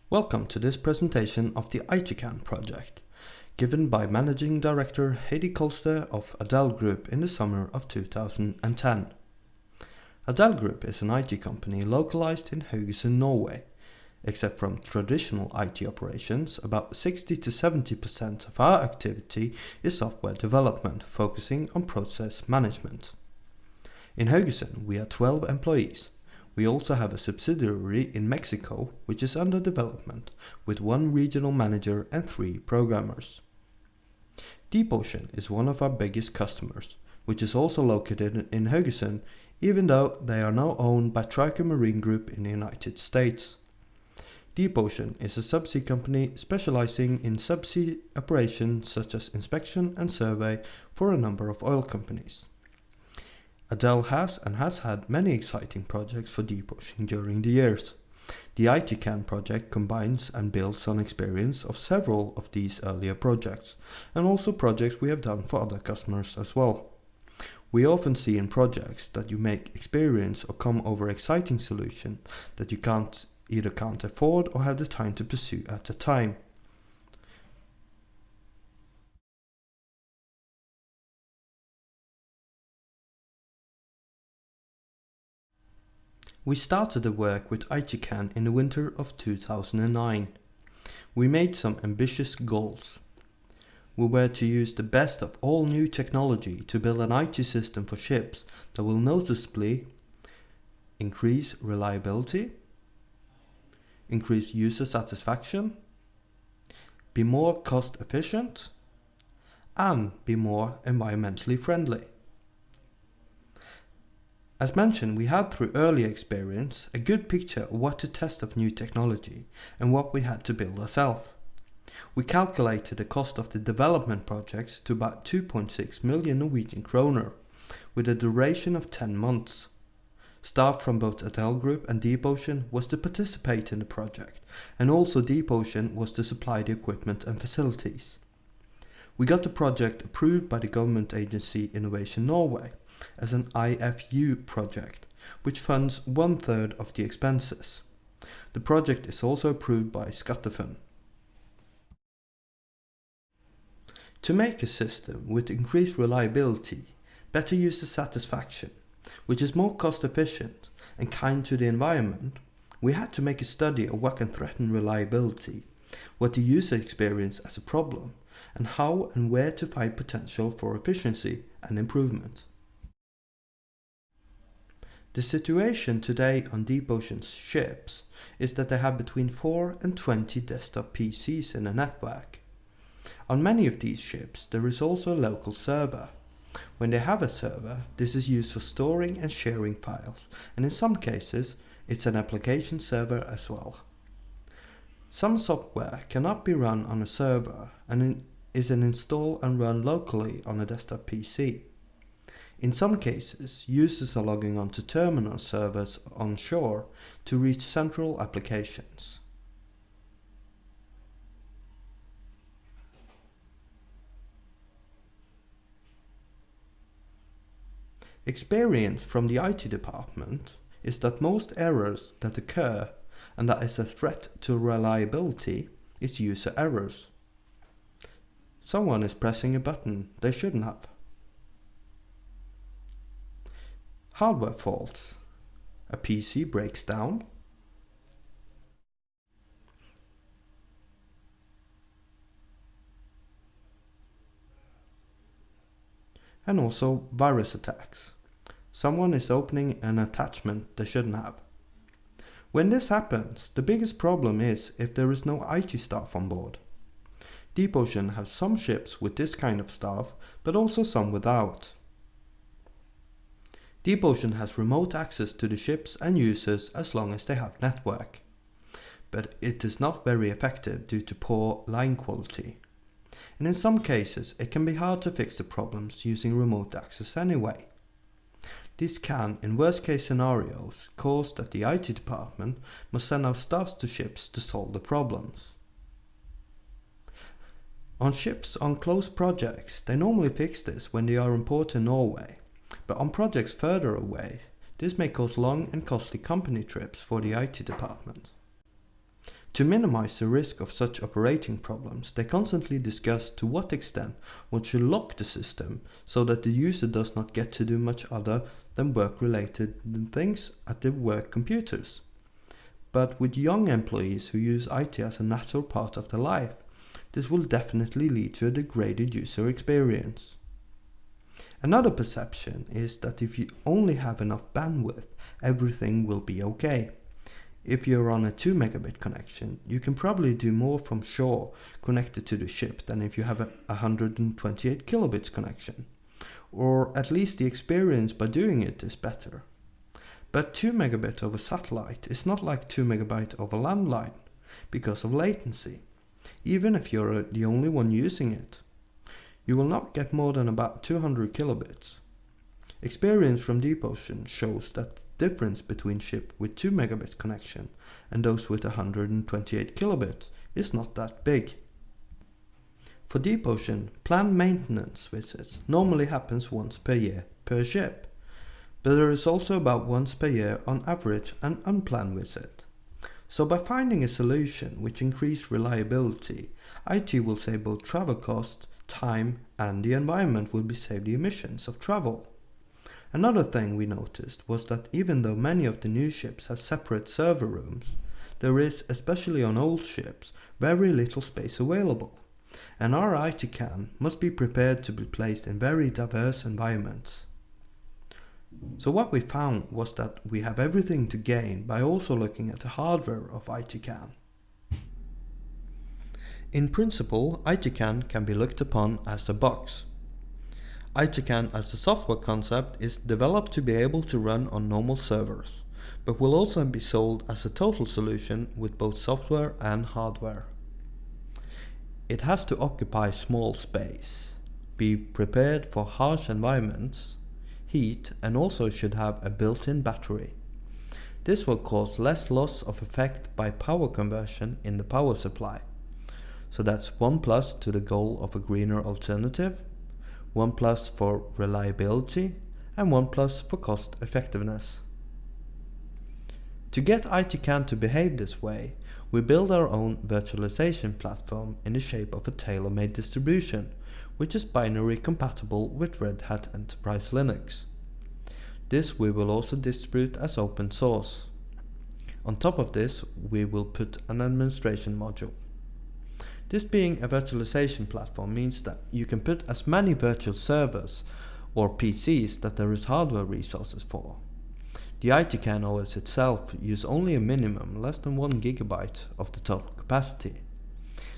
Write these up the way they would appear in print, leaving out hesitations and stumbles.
Welcome to this presentation of the ITCAN project, given by Managing Director Heidi Kolstø of Adell Group in the summer of 2010. Adell Group is an IT company localized in Haugesund, Norway. Except from traditional IT operations, about 60 to 70% of our activity is software development, focusing on process management. In Haugesund, we are 12 employees. We also have a subsidiary in Mexico, which is under development, with 1 regional manager and 3 programmers. DeepOcean is one of our biggest customers, which is also located in Haugesund, even though they are now owned by Trico Marine Group in the United States. DeepOcean is a subsea company specializing in subsea operations such as inspection and survey for a number of oil companies. Adell has had many exciting projects for DeepOcean during the years. The ITCAN project combines and builds on experience of several of these earlier projects, and also projects we have done for other customers as well. We often see in projects that you make experience or come over exciting solution that you either can't afford or have the time to pursue at the time. We started the work with ITCAN in the winter of 2009. We made some ambitious goals. We were to use the best of all new technology to build an IT system for ships that will noticeably increase reliability, increase user satisfaction, be more cost efficient, and be more environmentally friendly. As mentioned, we had through earlier experience a good picture of what to test of new technology and what we had to build ourselves. We calculated the cost of the development projects to about 2.6 million Norwegian kroner, with a duration of 10 months. Staff from both Adell Group and DeepOcean was to participate in the project, and also DeepOcean was to supply the equipment and facilities. We got the project approved by the government agency Innovation Norway as an IFU project, which funds 1/3 of the expenses. The project is also approved by SkatteFUNN. To make a system with increased reliability, better user satisfaction, which is more cost efficient and kind to the environment, we had to make a study of what can threaten reliability, what the user experience as a problem, and how and where to find potential for efficiency and improvement. The situation today on DeepOcean's ships is that they have between 4 and 20 desktop PCs in a network. On many of these ships there is also a local server. When they have a server, this is used for storing and sharing files, and in some cases it's an application server as well. Some software cannot be run on a server and is installed and run locally on a desktop PC. In some cases, users are logging onto terminal servers onshore to reach central applications. Experience from the IT department is that most errors that occur and that is a threat to reliability is user errors. Someone is pressing a button they shouldn't have. Hardware faults. A PC breaks down. And also virus attacks. Someone is opening an attachment they shouldn't have. When this happens, the biggest problem is if there is no IT staff on board. DeepOcean has some ships with this kind of staff, but also some without. DeepOcean has remote access to the ships and users as long as they have network. But it is not very effective due to poor line quality. And in some cases it can be hard to fix the problems using remote access anyway. This can, in worst case scenarios, cause that the IT department must send out staffs to ships to solve the problems. On ships on close projects, they normally fix this when they are in port in Norway. But on projects further away, this may cause long and costly company trips for the IT department. To minimize the risk of such operating problems, they constantly discuss to what extent one should lock the system so that the user does not get to do much other than work-related things at their work computers. But with young employees who use IT as a natural part of their life, this will definitely lead to a degraded user experience. Another perception is that if you only have enough bandwidth, everything will be okay. If you're on a 2 megabit connection, you can probably do more from shore connected to the ship than if you have a 128 kilobits connection. Or at least the experience by doing it is better. But 2 megabit over satellite is not like 2 megabyte over landline because of latency, even if you're the only one using it. You will not get more than about 200 kilobits. Experience from Deep Ocean shows that the difference between ships with 2 megabit connection and those with 128 kilobits is not that big. For Deep Ocean, planned maintenance visits normally happens once per year per ship, but there is also about once per year on average an unplanned visit. So by finding a solution which increases reliability, IT will save both travel cost, time, and the environment will be saved the emissions of travel. Another thing we noticed was that even though many of the new ships have separate server rooms, there is, especially on old ships, very little space available, and our IT CAN must be prepared to be placed in very diverse environments. So what we found was that we have everything to gain by also looking at the hardware of IT CAN. In principle, IT CAN can be looked upon as a box. IT CAN as a software concept is developed to be able to run on normal servers, but will also be sold as a total solution with both software and hardware. It has to occupy small space, be prepared for harsh environments, heat, and also should have a built-in battery. This will cause less loss of effect by power conversion in the power supply. So that's 1 plus to the goal of a greener alternative, 1 plus for reliability, and 1 plus for cost effectiveness. To get IT CAN to behave this way, we build our own virtualization platform in the shape of a tailor-made distribution, which is binary compatible with Red Hat Enterprise Linux. This we will also distribute as open source. On top of this, we will put an administration module. This being a virtualization platform means that you can put as many virtual servers or PCs that there is hardware resources for. The IT CAN OS itself uses only a minimum less than 1 gigabyte of the total capacity.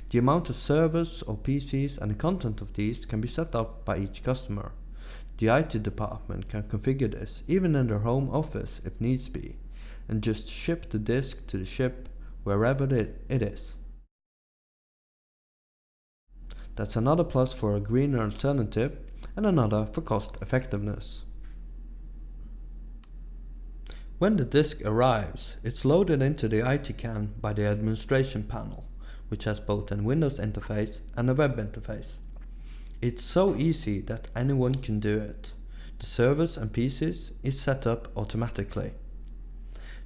The amount of servers or PCs and the content of these can be set up by each customer. The IT department can configure this even in their home office if needs be, and just ship the disk to the ship wherever it is. That's another plus for a greener alternative and another for cost effectiveness. When the disk arrives, it's loaded into the IT CAN by the administration panel, which has both a Windows interface and a web interface. It's so easy that anyone can do it. The servers and PCs is set up automatically.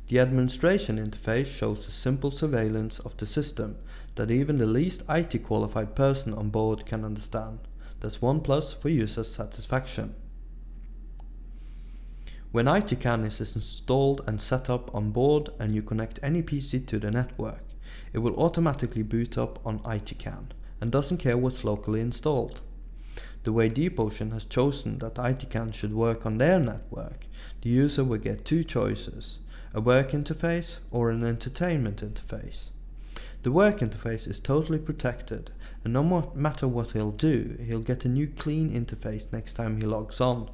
The administration interface shows a simple surveillance of the system that even the least IT qualified person on board can understand. That's 1 plus for user satisfaction. When IT CAN is installed and set up on board and you connect any PC to the network, it will automatically boot up on IT CAN and doesn't care what's locally installed. The way Deep Ocean has chosen that IT CAN should work on their network, the user will get 2 choices, a work interface or an entertainment interface. The work interface is totally protected, and no matter what he'll do, he'll get a new clean interface next time he logs on.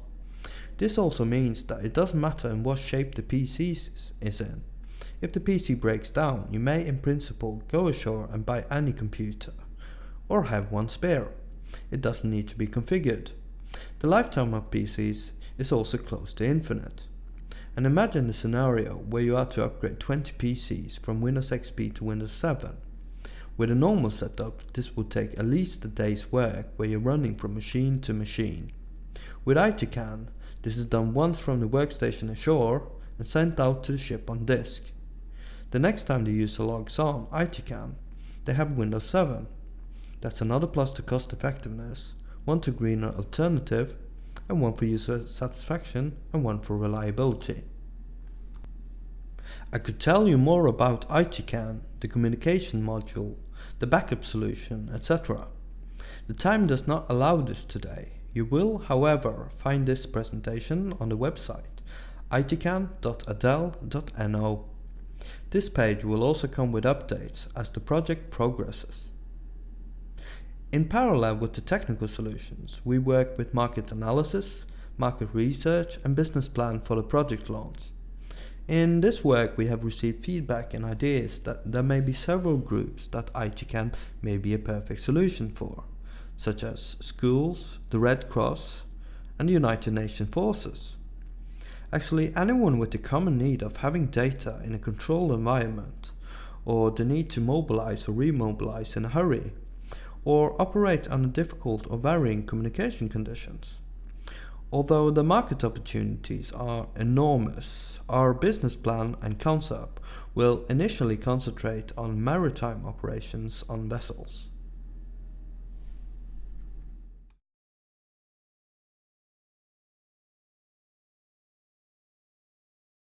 This also means that it doesn't matter in what shape the PC is in. If the PC breaks down, you may in principle go ashore and buy any computer, or have one spare. It doesn't need to be configured. The lifetime of PCs is also close to infinite. And imagine the scenario where you are to upgrade 20 PCs from Windows XP to Windows 7. With a normal setup, this would take at least a day's work where you're running from machine to machine. With IT CAN, this is done once from the workstation ashore and sent out to the ship on disk. The next time the user logs on ITCAN, they have Windows 7. That's another plus to cost effectiveness, one to greener alternative, and one for user satisfaction and one for reliability. I could tell you more about ITCAN, the communication module, the backup solution, etc. The time does not allow this today. You will, however, find this presentation on the website itcan.adell.no. This page will also come with updates as the project progresses. In parallel with the technical solutions, we work with market analysis, market research and business plan for the project launch. In this work we have received feedback and ideas that there may be several groups that ITCAN may be a perfect solution for, such as schools, the Red Cross and the United Nations Forces. Actually, anyone with the common need of having data in a controlled environment, or the need to mobilize or remobilize in a hurry, or operate under difficult or varying communication conditions. Although the market opportunities are enormous, our business plan and concept will initially concentrate on maritime operations on vessels.